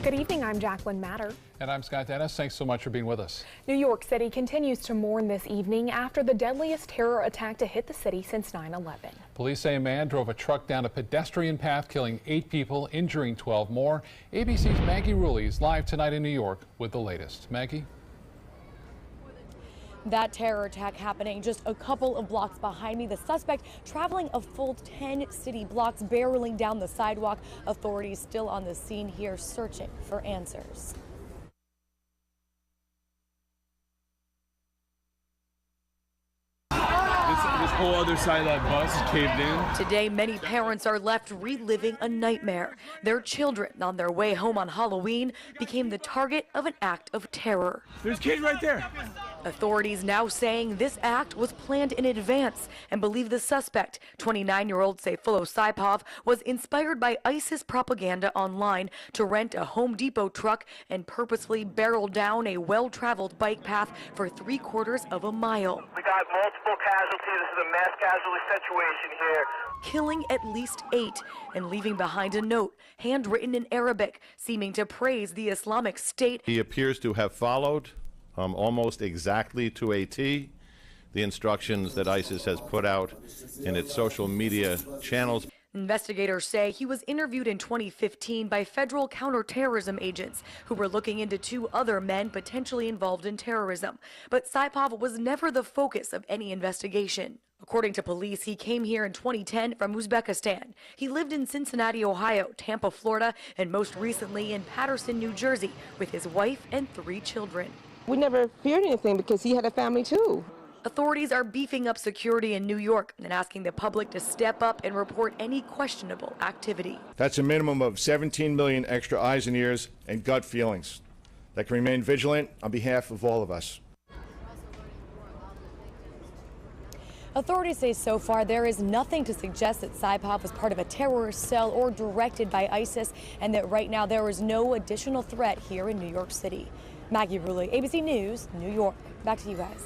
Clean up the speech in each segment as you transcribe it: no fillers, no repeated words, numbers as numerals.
Good evening, I'm Jacqueline Matter. And I'm Scott Dennis. Thanks so much for being with us. New York City continues to mourn this evening after the deadliest terror attack to hit the city since 9/11. Police say a man drove a truck down a pedestrian path, killing 8 people, injuring 12 more. ABC's Maggie Rulli is live tonight in New York with the latest. Maggie? That terror attack happening just a couple of blocks behind me. The suspect traveling a full 10 city blocks, barreling down the sidewalk. Authorities still on the scene here searching for answers. This whole other side of that bus is caved in. Today, many parents are left reliving a nightmare. Their children, on their way home on Halloween, became the target of an act of terror. There's a kid right there. Authorities now saying this act was planned in advance and believe the suspect, 29-year-old Sayfullo Saipov, was inspired by ISIS propaganda online to rent a Home Depot truck and purposefully barrel down a well-traveled bike path for 3/4 of a mile. We got multiple casualties. This is a mass casualty situation here. Killing at least 8 and leaving behind a note, handwritten in Arabic, seeming to praise the Islamic State. He appears to have followed almost exactly to a T the instructions that ISIS has put out in its social media channels. Investigators say he was interviewed in 2015 by federal counterterrorism agents who were looking into 2 other men potentially involved in terrorism. But Saipov was never the focus of any investigation. According to police, he came here in 2010 from Uzbekistan. He lived in Cincinnati, Ohio, Tampa, Florida, and most recently in Paterson, New Jersey, with his wife and 3 children. We never feared anything because he had a family too. Authorities are beefing up security in New York and asking the public to step up and report any questionable activity. That's a minimum of 17 million extra eyes and ears and gut feelings that can remain vigilant on behalf of all of us. Authorities say so far there is nothing to suggest that Saipov was part of a terrorist cell or directed by ISIS, and that right now there is no additional threat here in New York City. Maggie Rulli, ABC News, New York. Back to you guys.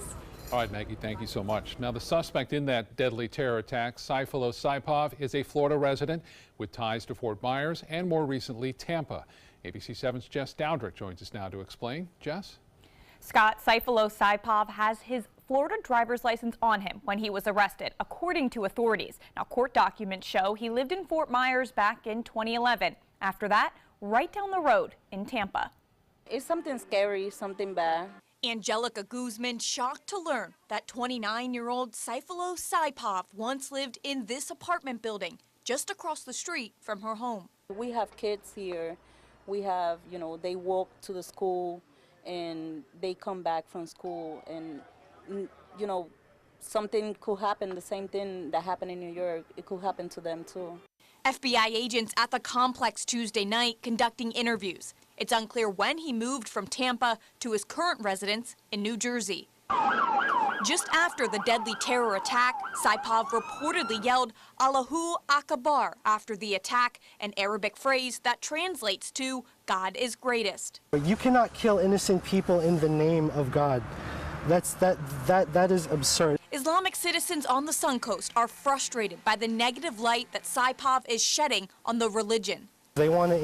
All right, Maggie, thank you so much. Now, the suspect in that deadly terror attack, Sayfullo Saipov, is a Florida resident with ties to Fort Myers and more recently Tampa. ABC 7's Jess Dowdrick joins us now to explain. Jess? Scott, Sayfullo Saipov has his Florida driver's license on him when he was arrested, according to authorities. Now, court documents show he lived in Fort Myers back in 2011. After that, right down the road in Tampa. It's something scary, something bad. Angelica Guzman shocked to learn that 29-year-old Sayfullo Saipov once lived in this apartment building just across the street from her home. We have kids here. We have, they walk to the school and they come back from school and, something could happen, the same thing that happened in New York, it could happen to them too. FBI agents at the complex Tuesday night conducting interviews. It's unclear when he moved from Tampa to his current residence in New Jersey. Just after the deadly terror attack, Saipov reportedly yelled Allahu Akbar after the attack, an Arabic phrase that translates to God is greatest. You cannot kill innocent people in the name of God. That is absurd. Islamic citizens on the Suncoast are frustrated by the negative light that Saipov is shedding on the religion. They want to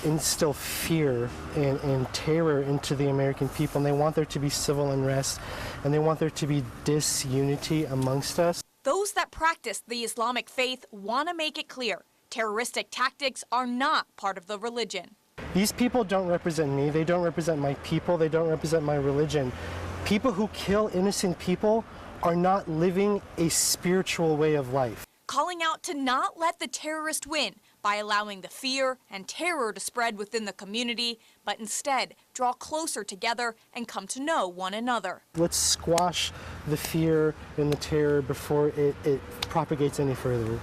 instill fear and terror into the American people, and they want there to be civil unrest, and they want there to be disunity amongst us. Those that practice the Islamic faith want to make it clear terroristic tactics are not part of the religion. These people don't represent me, they don't represent my people, they don't represent my religion. People who kill innocent people are not living a spiritual way of life. Calling out to not let the terrorist win by allowing the fear and terror to spread within the community, but instead draw closer together and come to know one another. Let's squash the fear and the terror before it propagates any further.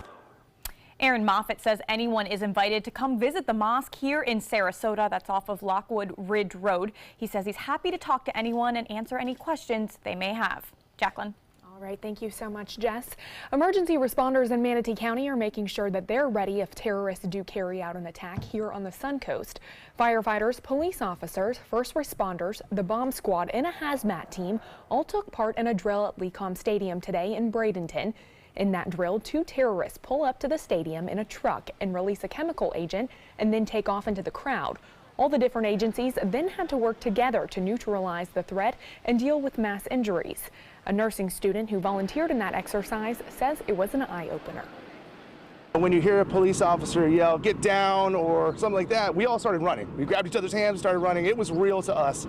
Aaron Moffett says anyone is invited to come visit the mosque here in Sarasota. That's off of Lockwood Ridge Road. He says he's happy to talk to anyone and answer any questions they may have. Jacqueline. All right, thank you so much, Jess. Emergency responders in Manatee County are making sure that they're ready if terrorists do carry out an attack here on the Suncoast. Firefighters, police officers, first responders, the bomb squad, and a hazmat team all took part in a drill at Lecom Stadium today in Bradenton. In that drill, 2 terrorists pull up to the stadium in a truck and release a chemical agent and then take off into the crowd. All the different agencies then had to work together to neutralize the threat and deal with mass injuries. A nursing student who volunteered in that exercise says it was an eye-opener. When you hear a police officer yell, "Get down," or something like that, we all started running. We grabbed each other's hands and started running. It was real to us.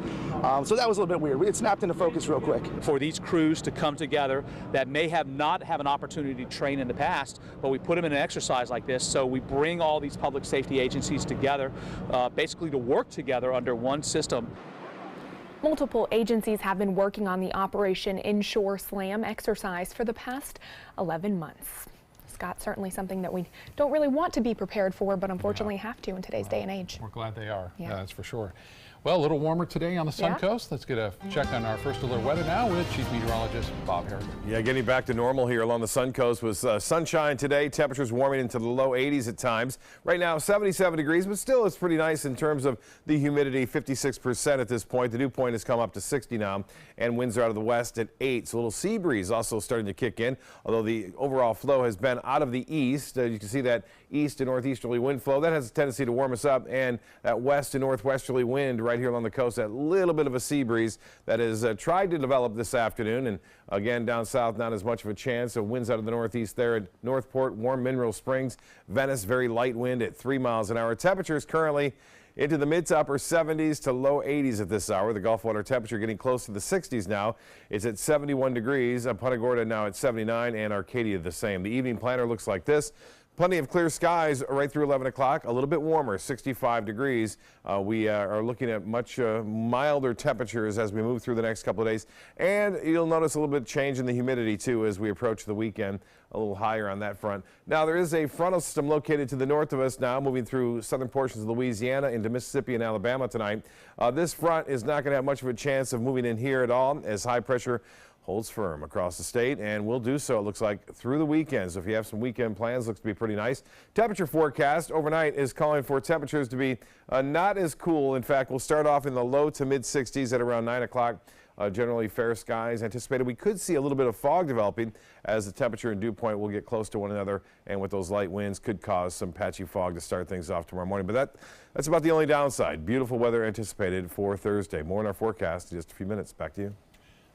So that was a little bit weird. It snapped into focus real quick. For these crews to come together that may not have an opportunity to train in the past, but we put them in an exercise like this, so we bring all these public safety agencies together, basically to work together under one system. Multiple agencies have been working on the Operation Inshore Slam exercise for the past 11 months. Scott, certainly something that we don't really want to be prepared for, but unfortunately have to in today's day and age. We're glad they are. Yeah. That's for sure. Well, a little warmer today on the Suncoast. Let's get a check on our first alert weather now with Chief Meteorologist Bob Harrison. Yeah, getting back to normal here along the Suncoast was sunshine today. Temperatures warming into the low 80s at times. Right now, 77 degrees, but still it's pretty nice in terms of the humidity, 56% at this point. The dew point has come up to 60 now, and winds are out of the west at 8. So a little sea breeze also starting to kick in, although the overall flow has been out of the east. You can see that east and northeasterly wind flow. That has a tendency to warm us up, and that west and northwesterly wind right here along the coast, that little bit of a sea breeze that has tried to develop this afternoon. And again, down south, not as much of a chance. So winds out of the northeast there at Northport, Warm Mineral Springs, Venice, very light wind at 3 miles an hour. Temperatures currently into the mid to upper 70s to low 80s at this hour. The Gulf water temperature getting close to the 60s now. It's at 71 degrees. Punta Gorda now at 79, and Arcadia the same. The evening planner looks like this. Plenty of clear skies right through 11 o'clock, a little bit warmer, 65 degrees. We are looking at much milder temperatures as we move through the next couple of days. And you'll notice a little bit of change in the humidity, too, as we approach the weekend, a little higher on that front. Now, there is a frontal system located to the north of us now, moving through southern portions of Louisiana into Mississippi and Alabama tonight. This front is not going to have much of a chance of moving in here at all, as high pressure holds firm across the state and will do so, it looks like, through the weekend. So if you have some weekend plans, looks to be pretty nice. Temperature forecast overnight is calling for temperatures to be not as cool. In fact, we'll start off in the low to mid 60s at around 9 o'clock. Generally fair skies anticipated. We could see a little bit of fog developing as the temperature and dew point will get close to one another, and with those light winds could cause some patchy fog to start things off tomorrow morning. But that's about the only downside. Beautiful weather anticipated for Thursday. More in our forecast in just a few minutes. Back to you.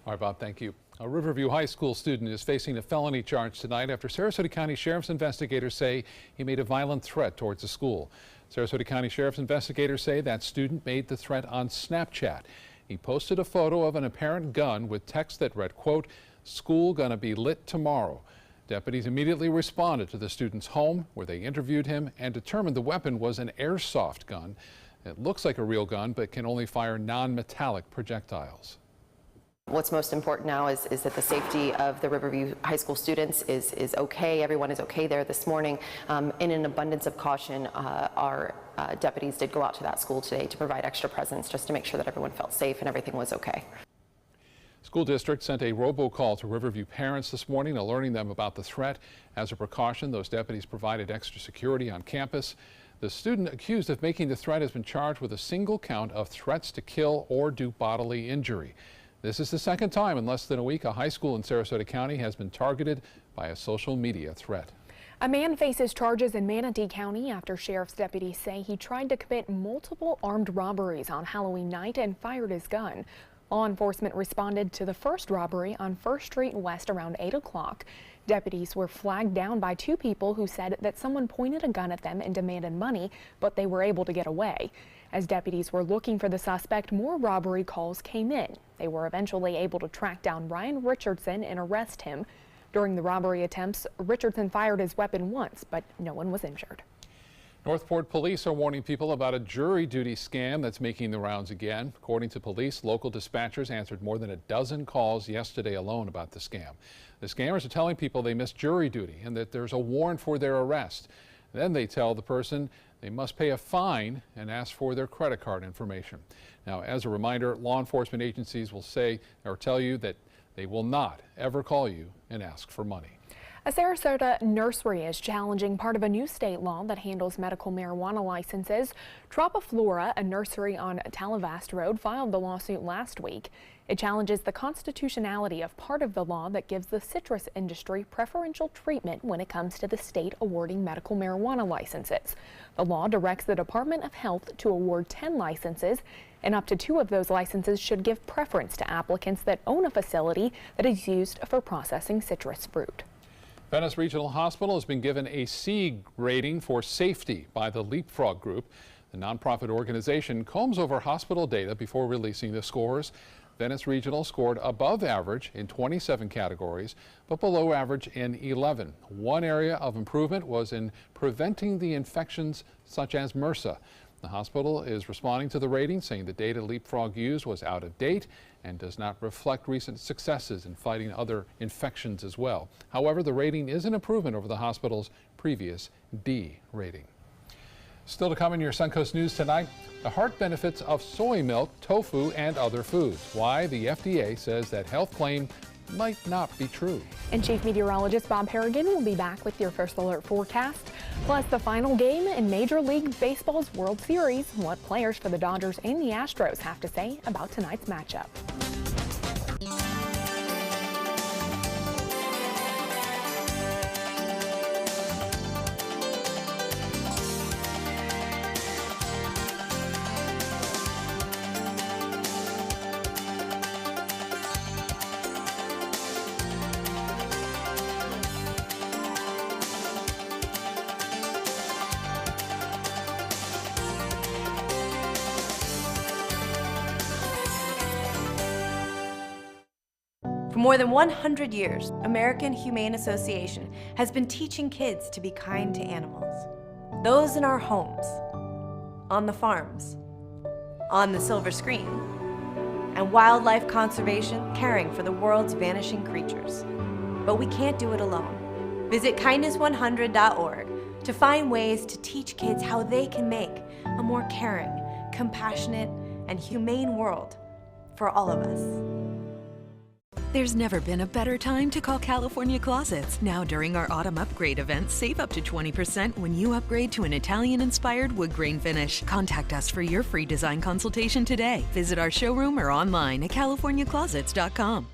All right, Bob, thank you. A Riverview High School student is facing a felony charge tonight after Sarasota County Sheriff's investigators say he made a violent threat towards the school. Sarasota County Sheriff's investigators say that student made the threat on Snapchat. He posted a photo of an apparent gun with text that read, quote, "School gonna be lit tomorrow." Deputies immediately responded to the student's home, where they interviewed him and determined the weapon was an airsoft gun. It looks like a real gun, but can only fire non-metallic projectiles. What's most important now is that the safety of the Riverview High School students is okay. Everyone is okay there this morning. In an abundance of caution, our deputies did go out to that school today to provide extra presence just to make sure that everyone felt safe and everything was okay. School district sent a robocall to Riverview parents this morning, alerting them about the threat. As a precaution, those deputies provided extra security on campus. The student accused of making the threat has been charged with a single count of threats to kill or do bodily injury. This is the second time in less than a week a high school in Sarasota County has been targeted by a social media threat. A man faces charges in Manatee County after sheriff's deputies say he tried to commit multiple armed robberies on Halloween night and fired his gun. Law enforcement responded to the first robbery on 1st Street West around 8 o'clock. Deputies were flagged down by two people who said that someone pointed a gun at them and demanded money, but they were able to get away. As deputies were looking for the suspect, more robbery calls came in. They were eventually able to track down Ryan Richardson and arrest him. During the robbery attempts, Richardson fired his weapon once, but no one was injured. Northport police are warning people about a jury duty scam that's making the rounds again. According to police, local dispatchers answered more than a dozen calls yesterday alone about the scam. The scammers are telling people they missed jury duty and that there's a warrant for their arrest. Then they tell the person they must pay a fine and ask for their credit card information. Now, as a reminder, law enforcement agencies will say or tell you that they will not ever call you and ask for money. A Sarasota nursery is challenging part of a new state law that handles medical marijuana licenses. Tropiflora, a nursery on Talavast Road, filed the lawsuit last week. It challenges the constitutionality of part of the law that gives the citrus industry preferential treatment when it comes to the state awarding medical marijuana licenses. The law directs the Department of Health to award 10 licenses, and up to 2 of those licenses should give preference to applicants that own a facility that is used for processing citrus fruit. Venice Regional Hospital has been given a C rating for safety by the Leapfrog Group. The nonprofit organization combs over hospital data before releasing the scores. Venice Regional scored above average in 27 categories, but below average in 11. One area of improvement was in preventing the infections such as MRSA. The hospital is responding to the rating, saying the data Leapfrog used was out of date and does not reflect recent successes in fighting other infections as well. However, the rating is an improvement over the hospital's previous D rating. Still to come in your Suncoast News tonight, the heart benefits of soy milk, tofu, and other foods. Why the FDA says that health claim might not be true. And Chief Meteorologist Bob Harrigan will be back with your first alert forecast. Plus the final game in Major League Baseball's World Series. What players for the Dodgers and the Astros have to say about tonight's matchup. For more than 100 years, American Humane Association has been teaching kids to be kind to animals. Those in our homes, on the farms, on the silver screen, and wildlife conservation, caring for the world's vanishing creatures. But we can't do it alone. Visit kindness100.org to find ways to teach kids how they can make a more caring, compassionate, and humane world for all of us. There's never been a better time to call California Closets. Now during our autumn upgrade event, save up to 20% when you upgrade to an Italian-inspired wood grain finish. Contact us for your free design consultation today. Visit our showroom or online at californiaclosets.com.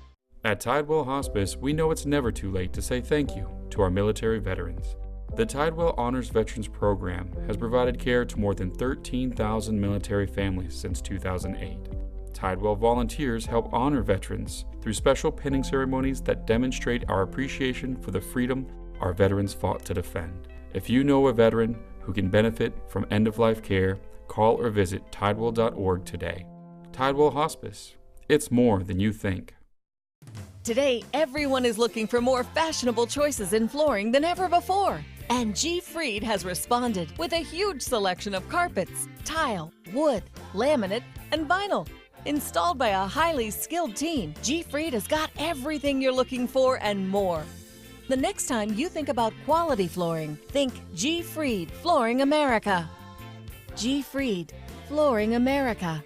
At Tidewell Hospice, we know it's never too late to say thank you to our military veterans. The Tidewell Honors Veterans Program has provided care to more than 13,000 military families since 2008. Tidewell volunteers help honor veterans through special pinning ceremonies that demonstrate our appreciation for the freedom our veterans fought to defend. If you know a veteran who can benefit from end-of-life care, call or visit tidewell.org today. Tidewell Hospice. It's more than you think. Today, everyone is looking for more fashionable choices in flooring than ever before. And G. Fried has responded with a huge selection of carpets, tile, wood, laminate, and vinyl. Installed by a highly skilled team, G. Fried has got everything you're looking for and more. The next time you think about quality flooring, think G. Fried Flooring America. G. Fried Flooring America.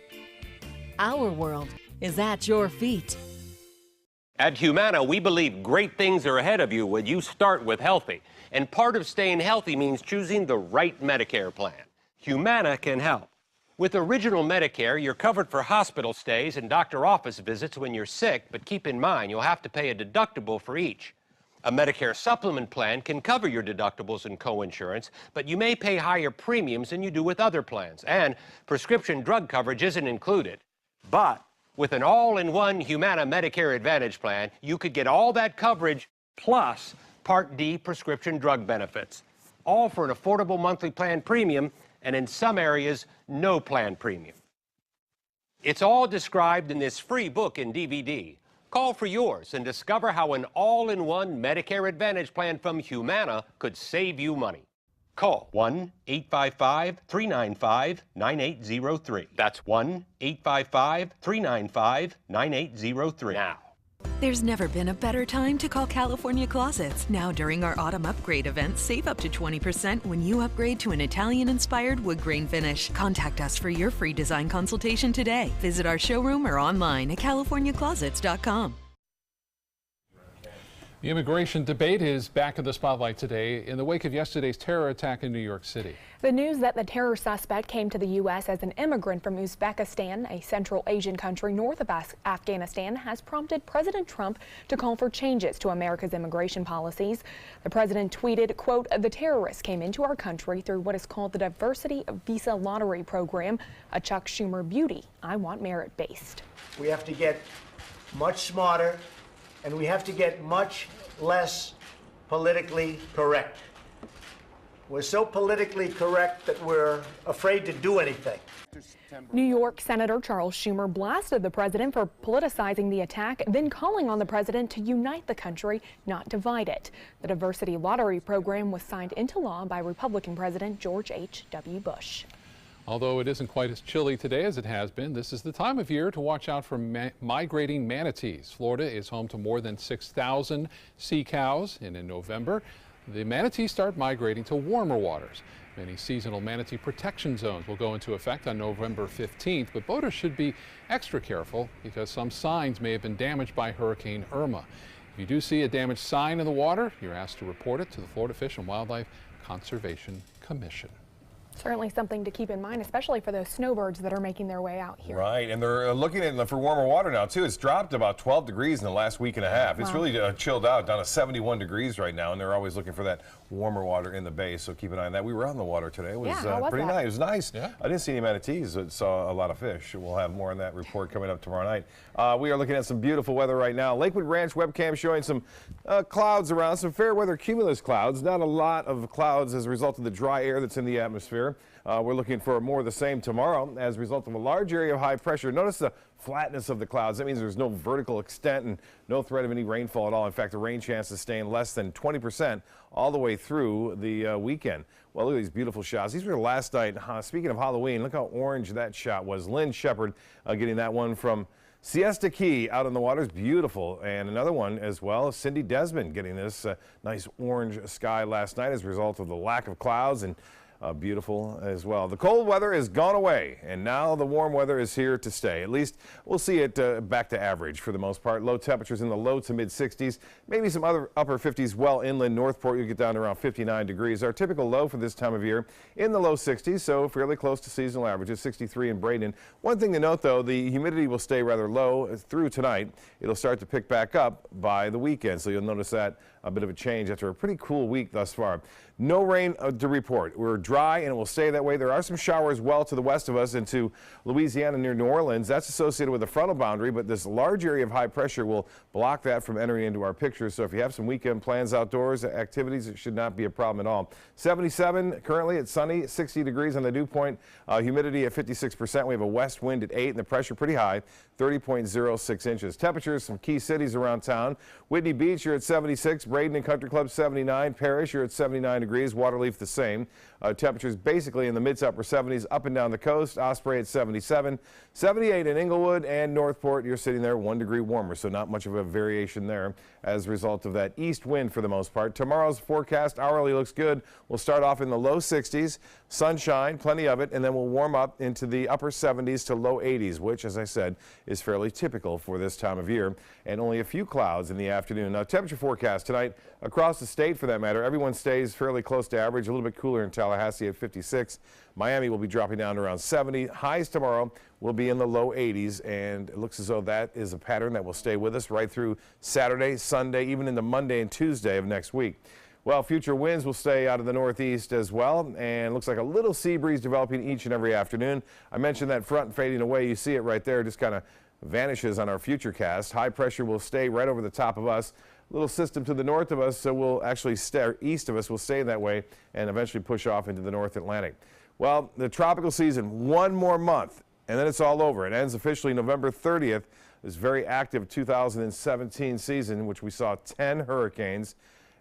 Our world is at your feet. At Humana, we believe great things are ahead of you when you start with healthy. And part of staying healthy means choosing the right Medicare plan. Humana can help. With Original Medicare, you're covered for hospital stays and doctor office visits when you're sick, but keep in mind you'll have to pay a deductible for each. A Medicare supplement plan can cover your deductibles and coinsurance, but you may pay higher premiums than you do with other plans, and prescription drug coverage isn't included. But with an all-in-one Humana Medicare Advantage plan, you could get all that coverage plus Part D prescription drug benefits, all for an affordable monthly plan premium, and in some areas, no plan premium. It's all described in this free book and DVD. Call for yours and discover how an all-in-one Medicare Advantage plan from Humana could save you money. Call 1-855-395-9803. That's 1-855-395-9803 now. There's never been a better time to call California Closets. Now during our autumn upgrade event, save up to 20% when you upgrade to an Italian-inspired wood grain finish. Contact us for your free design consultation today. Visit our showroom or online at californiaclosets.com. The immigration debate is back in the spotlight today in the wake of yesterday's terror attack in New York City. The news that the terror suspect came to the U.S. as an immigrant from Uzbekistan, a Central Asian country north of Afghanistan, has prompted President Trump to call for changes to America's immigration policies. The president tweeted, quote, "The terrorist came into our country through what is called the Diversity Visa Lottery Program, a Chuck Schumer beauty. I want merit-based." We have to get much smarter, and we have to get much less politically correct. We're so politically correct that we're afraid to do anything. New York Senator Charles Schumer blasted the president for politicizing the attack, then calling on the president to unite the country, not divide it. The Diversity Lottery Program was signed into law by Republican President George H.W. Bush. Although it isn't quite as chilly today as it has been, this is the time of year to watch out for migrating manatees. Florida is home to more than 6,000 sea cows, and in November, the manatees start migrating to warmer waters. Many seasonal manatee protection zones will go into effect on November 15th, but boaters should be extra careful because some signs may have been damaged by Hurricane Irma. If you do see a damaged sign in the water, you're asked to report it to the Florida Fish and Wildlife Conservation Commission. Certainly something to keep in mind, especially for those snowbirds that are making their way out here. Right, and they're looking at for warmer water now, too. It's dropped about 12 degrees in the last week and a half. It's really chilled out, down to 71 degrees right now, and they're always looking for that warmer water in the bay, so keep an eye on that. We were on the water today. It was, pretty nice. It was nice. Yeah. I didn't see any manatees. I saw a lot of fish. We'll have more on that report coming up tomorrow night. We are looking at some beautiful weather right now. Lakewood Ranch webcam showing some clouds around, some fair weather cumulus clouds. Not a lot of clouds as a result of the dry air that's in the atmosphere. We're looking for more of the same tomorrow as a result of a large area of high pressure. Notice the flatness of the clouds. That means there's no vertical extent and no threat of any rainfall at all. In fact, the rain chance is staying less than 20% all the way through the weekend. Well, look at these beautiful shots. These were last night. Speaking of Halloween, look how orange that shot was. Lynn Shepard getting that one from Siesta Key out on the waters, beautiful. And another one as well, Cindy Desmond getting this nice orange sky last night as a result of the lack of clouds, and beautiful as well. The cold weather is gone away, and now the warm weather is here to stay. At least we'll see it back to average for the most part. Low temperatures in the low to mid 60s, maybe some other upper 50s well inland. Northport, you get down to around 59 degrees. Our typical low for this time of year in the low 60s, so fairly close to seasonal averages, 63 in Braden. One thing to note, though, the humidity will stay rather low through tonight. It'll start to pick back up by the weekend, so you'll notice that a bit of a change after a pretty cool week thus far. No rain to report. We're dry and it will stay that way. There are some showers well to the west of us into Louisiana near New Orleans. That's associated with the frontal boundary, but this large area of high pressure will block that from entering into our picture. So if you have some weekend plans outdoors, activities, it should not be a problem at all. 77 currently, it's sunny, 60 degrees on the dew point, humidity at 56%. We have a west wind at 8 and the pressure pretty high, 30.06 inches. Temperatures, some key cities around town. Whitney Beach, you're at 76. Braden and Country Club, 79. Parrish, you're at 79 degrees. Waterleaf, the same. Temperatures basically in the mid to upper 70s up and down the coast. Osprey at 77. 78 in Inglewood and Northport. You're sitting there 1 degree warmer, so not much of a variation there as a result of that east wind for the most part. Tomorrow's forecast hourly looks good. We'll start off in the low 60s. Sunshine, plenty of it, and then we'll warm up into the upper 70s to low 80s, which, as I said, is fairly typical for this time of year, and only a few clouds in the afternoon. Now, temperature forecast tonight across the state, for that matter, everyone stays fairly close to average, a little bit cooler in Tallahassee at 56. Miami will be dropping down to around 70. Highs tomorrow will be in the low 80s, and it looks as though that is a pattern that will stay with us right through Saturday, Sunday, even into Monday and Tuesday of next week. Well, future winds will stay out of the northeast as well, and looks like a little sea breeze developing each and every afternoon. I mentioned that front fading away. You see it right there, just kind of vanishes on our future cast. High pressure will stay right over the top of us. Little system to the north of us, so we'll actually stay east of us, will stay that way and eventually push off into the North Atlantic. Well, the tropical season, one more month, and then it's all over. It ends officially November 30th. This very active 2017 season, in which we saw 10 hurricanes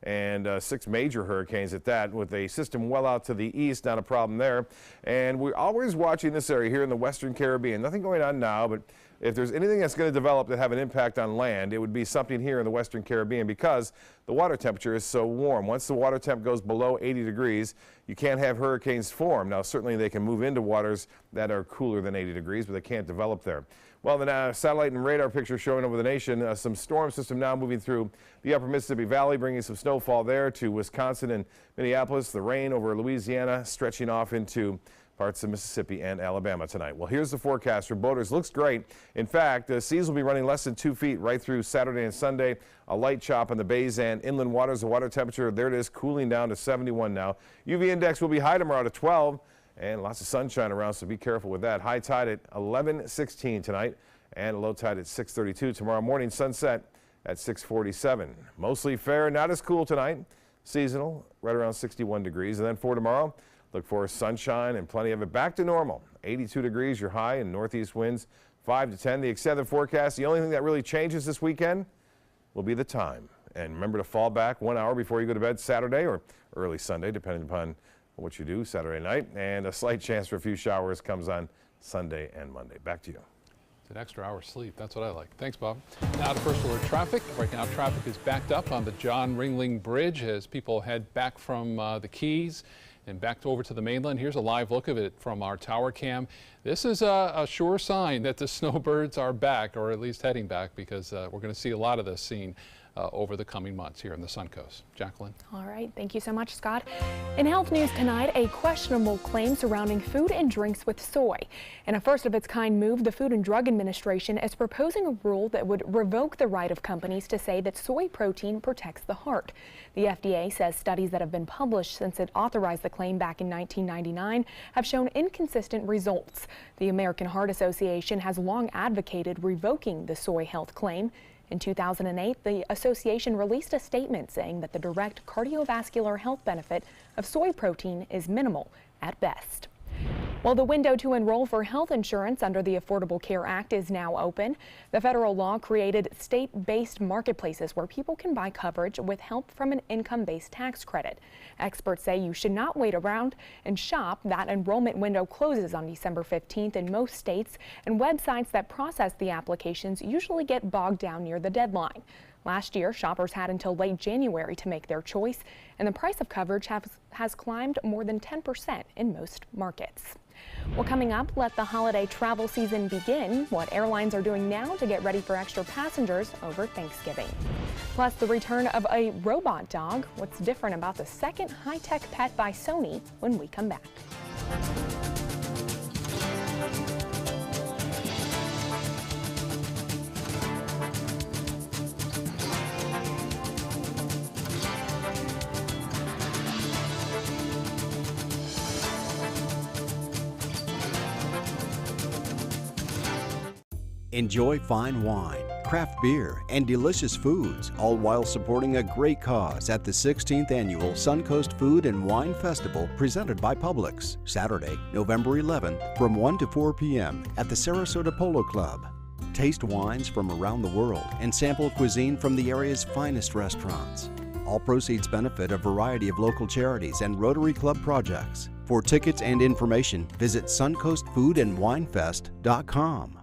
and 6 major hurricanes at that, with a system well out to the east, not a problem there. And we're always watching this area here in the Western Caribbean. Nothing going on now, but if there's anything that's going to develop that have an impact on land, it would be something here in the Western Caribbean because the water temperature is so warm. Once the water temp goes below 80 degrees, you can't have hurricanes form. Now, certainly they can move into waters that are cooler than 80 degrees, but they can't develop there. Well, the satellite and radar picture showing over the nation, some storm system now moving through the upper Mississippi Valley, bringing some snowfall there to Wisconsin and Minneapolis. The rain over Louisiana stretching off into parts of Mississippi and Alabama tonight. Well, here's the forecast for boaters. Looks great. In fact, the seas will be running less than 2 feet right through Saturday and Sunday. A light chop on the bays and inland waters. The water temperature, there it is, cooling down to 71 now. UV index will be high tomorrow to 12. And lots of sunshine around, so be careful with that. High tide at 11:16 tonight and low tide at 6:32 tomorrow morning. Sunset at 6:47. Mostly fair, not as cool tonight. Seasonal, right around 61 degrees. And then for tomorrow, look for sunshine and plenty of it. Back to normal. 82 degrees, your high, and northeast winds 5 to 10. The extended forecast, the only thing that really changes this weekend will be the time. And remember to fall back 1 hour before you go to bed Saturday or early Sunday, depending upon what you do Saturday night, and a slight chance for a few showers comes on Sunday and Monday. Back to you. It's an extra hour's sleep. That's what I like. Thanks, Bob. Now to First Alert traffic. Right now, traffic is backed up on the John Ringling Bridge as people head back from the Keys and back over to the mainland. Here's a live look of it from our tower cam. This is a sure sign that the snowbirds are back, or at least heading back, because we're going to see a lot of this scene over the coming months here in the Suncoast. Jacqueline. All right, thank you so much, Scott. In health news tonight, a questionable claim surrounding food and drinks with soy. In a first-of-its-kind move, the Food and Drug Administration is proposing a rule that would revoke the right of companies to say that soy protein protects the heart. The FDA says studies that have been published since it authorized the claim back in 1999 have shown inconsistent results. The American Heart Association has long advocated revoking the soy health claim. In 2008, the association released a statement saying that the direct cardiovascular health benefit of soy protein is minimal at best. Well, the window to enroll for health insurance under the Affordable Care Act is now open. The federal law created state-based marketplaces where people can buy coverage with help from an income-based tax credit. Experts say you should not wait around and shop. That enrollment window closes on December 15th in most states, and websites that process the applications usually get bogged down near the deadline. Last year, shoppers had until late January to make their choice, and the price of coverage has climbed more than 10% in most markets. Well, coming up, let the holiday travel season begin. What airlines are doing now to get ready for extra passengers over Thanksgiving. Plus, the return of a robot dog. What's different about the second high-tech pet by Sony when we come back. Enjoy fine wine, craft beer, and delicious foods, all while supporting a great cause at the 16th Annual Suncoast Food and Wine Festival presented by Publix, Saturday, November 11th from 1 to 4 p.m. at the Sarasota Polo Club. Taste wines from around the world and sample cuisine from the area's finest restaurants. All proceeds benefit a variety of local charities and Rotary Club projects. For tickets and information, visit suncoastfoodandwinefest.com.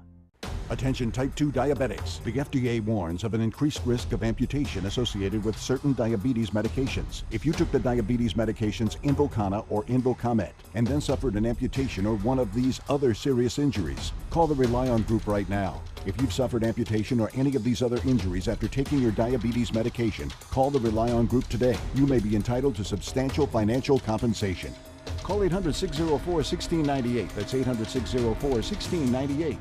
Attention type 2 diabetics. The FDA warns of an increased risk of amputation associated with certain diabetes medications. If you took the diabetes medications Invokana or Invokamet and then suffered an amputation or one of these other serious injuries, call the Rely On Group right now. If you've suffered amputation or any of these other injuries after taking your diabetes medication, call the Rely On Group today. You may be entitled to substantial financial compensation. Call 800-604-1698. That's 800-604-1698.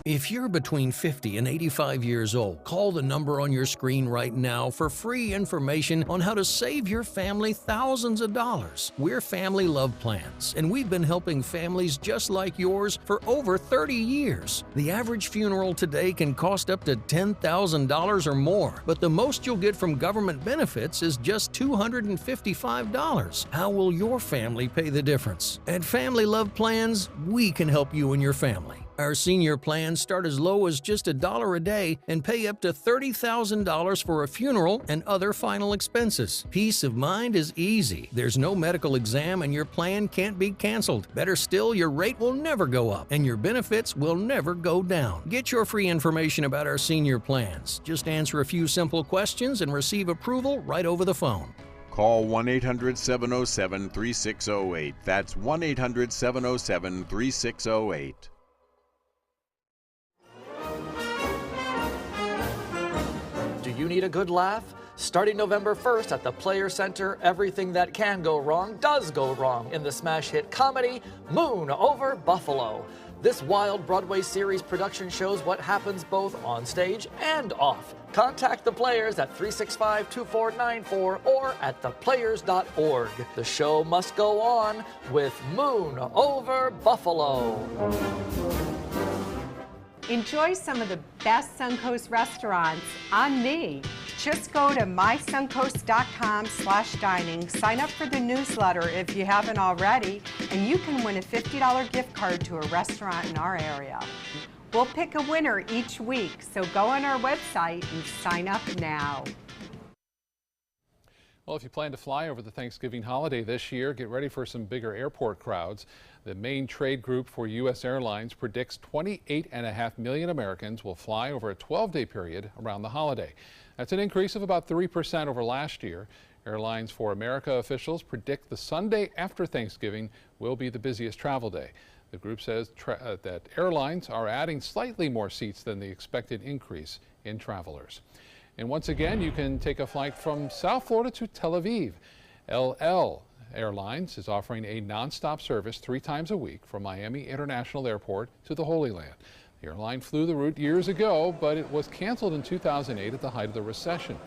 If you're between 50 and 85 years old, call the number on your screen right now for free information on how to save your family thousands of dollars. We're Family Love Plans, and we've been helping families just like yours for over 30 years. The average funeral today can cost up to $10,000 or more, but the most you'll get from government benefits is just $255. How will your family pay the difference? At Family Love Plans, we can help you and your family. Our senior plans start as low as just $1 a day and pay up to $30,000 for a funeral and other final expenses. Peace of mind is easy. There's no medical exam and your plan can't be canceled. Better still, your rate will never go up and your benefits will never go down. Get your free information about our senior plans. Just answer a few simple questions and receive approval right over the phone. Call 1-800-707-3608. That's 1-800-707-3608. Do you need a good laugh? Starting November 1st at the Players Center, everything that can go wrong does go wrong in the smash hit comedy Moon Over Buffalo. This wild Broadway series production shows what happens both on stage and off. Contact the Players at 365-2494 or at theplayers.org. The show must go on with Moon Over Buffalo. Enjoy some of the best Suncoast restaurants on me. Just go to mysuncoast.com/dining, sign up for the newsletter if you haven't already, and you can win a $50 gift card to a restaurant in our area. We'll pick a winner each week, so go on our website and sign up now. Well, if you plan to fly over the Thanksgiving holiday this year, get ready for some bigger airport crowds. The main trade group for U.S. Airlines predicts 28.5 million Americans will fly over a 12-day period around the holiday. That's an increase of about 3% over last year. Airlines for America officials predict the Sunday after Thanksgiving will be the busiest travel day. The group says that airlines are adding slightly more seats than the expected increase in travelers. And once again, you can take a flight from South Florida to Tel Aviv. LL Airlines is offering a nonstop service 3 times a week from Miami International Airport to the Holy Land. The airline flew the route years ago, but it was canceled in 2008 at the height of the recession.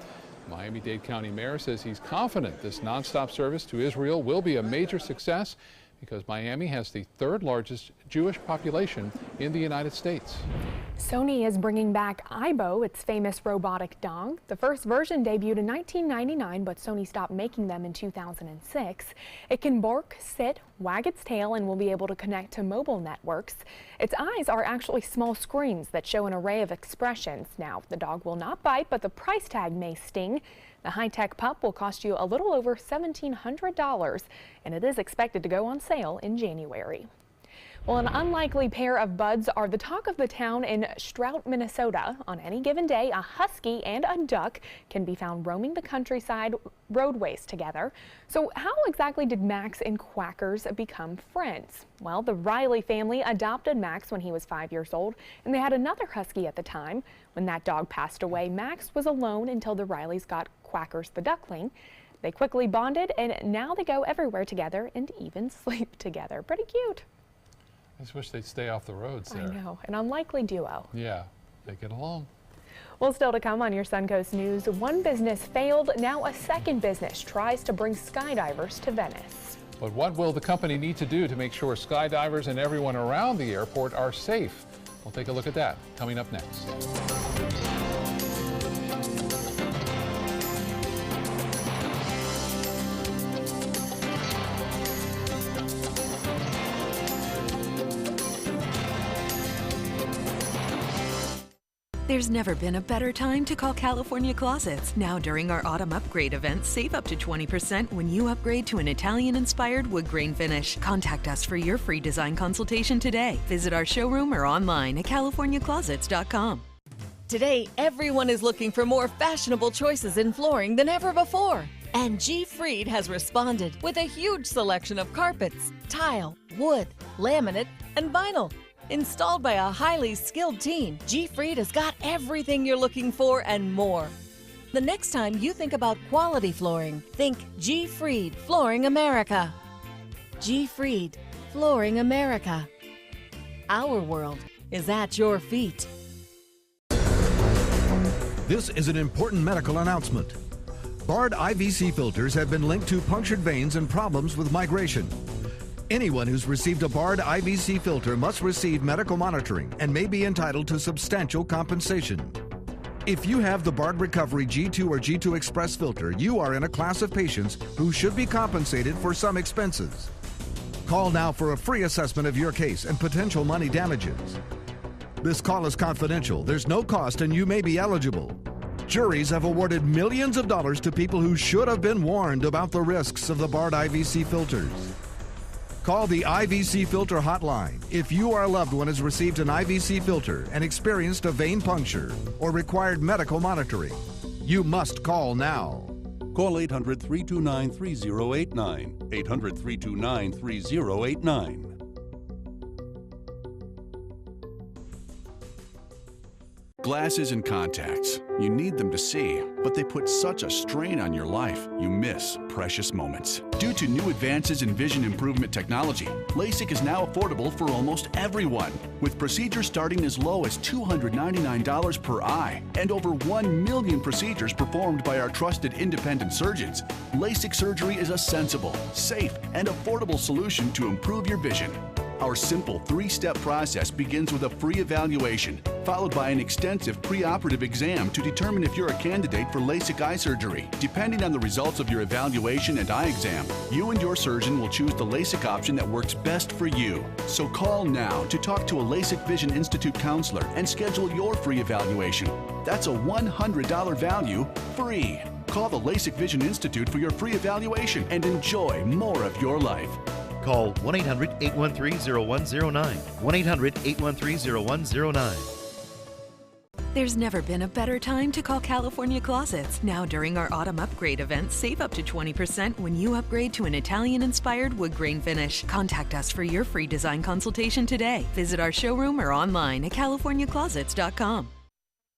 Miami-Dade County Mayor says he's confident this nonstop service to Israel will be a major success because Miami has the 3rd largest Jewish population in the United States. Sony is bringing back Aibo, its famous robotic dog. The first version debuted in 1999, but Sony stopped making them in 2006. It can bark, sit, wag its tail, and will be able to connect to mobile networks. Its eyes are actually small screens that show an array of expressions. Now, the dog will not bite, but the price tag may sting. The high-tech pup will cost you a little over $1,700, and it is expected to go on sale in January. Well, an unlikely pair of buds are the talk of the town in Strout, Minnesota. On any given day, a husky and a duck can be found roaming the countryside roadways together. So how exactly did Max and Quackers become friends? Well, the Riley family adopted Max when he was 5 years old, and they had another husky at the time. When that dog passed away, Max was alone until the Rileys got Quackers the duckling. They quickly bonded, and now they go everywhere together and even sleep together. Pretty cute. I just wish they'd stay off the roads there. I know, an unlikely duo. Yeah, they get along. Well, still to come on your Suncoast News, one business failed, now a second business tries to bring skydivers to Venice. But what will the company need to do to make sure skydivers and everyone around the airport are safe? We'll take a look at that coming up next. There's never been a better time to call California Closets. Now during our autumn upgrade event, save up to 20% when you upgrade to an Italian-inspired wood grain finish. Contact us for your free design consultation today. Visit our showroom or online at californiaclosets.com. Today, everyone is looking for more fashionable choices in flooring than ever before. And G. Fried has responded with a huge selection of carpets, tile, wood, laminate, and vinyl. Installed by a highly skilled team, G. Fried has got everything you're looking for and more. The next time you think about quality flooring, think G. Fried Flooring America. G. Fried Flooring America. Our world is at your feet. This is an important medical announcement. Bard IVC filters have been linked to punctured veins and problems with migration. Anyone who's received a Bard IVC filter must receive medical monitoring and may be entitled to substantial compensation. If you have the Bard Recovery G2 or G2 Express filter, you are in a class of patients who should be compensated for some expenses. Call now for a free assessment of your case and potential money damages. This call is confidential. There's no cost and you may be eligible. Juries have awarded millions of dollars to people who should have been warned about the risks of the Bard IVC filters. Call the IVC Filter Hotline if you or a loved one has received an IVC filter and experienced a vein puncture or required medical monitoring. You must call now. Call 800-329-3089. 800-329-3089. Glasses and contacts. You need them to see, but they put such a strain on your life, you miss precious moments. Due to new advances in vision improvement technology, LASIK is now affordable for almost everyone, with procedures starting as low as $299 per eye and over 1 million procedures performed by our trusted independent surgeons. LASIK surgery is a sensible, safe, and affordable solution to improve your vision. Our simple 3-step process begins with a free evaluation, followed by an extensive preoperative exam to determine if you're a candidate for LASIK eye surgery. Depending on the results of your evaluation and eye exam, you and your surgeon will choose the LASIK option that works best for you. So call now to talk to a LASIK Vision Institute counselor and schedule your free evaluation. That's a $100 value, free. Call the LASIK Vision Institute for your free evaluation and enjoy more of your life. Call 1-800-813-0109. 1-800-813-0109. There's never been a better time to call California Closets. Now during our autumn upgrade event, save up to 20% when you upgrade to an Italian-inspired wood grain finish. Contact us for your free design consultation today. Visit our showroom or online at californiaclosets.com.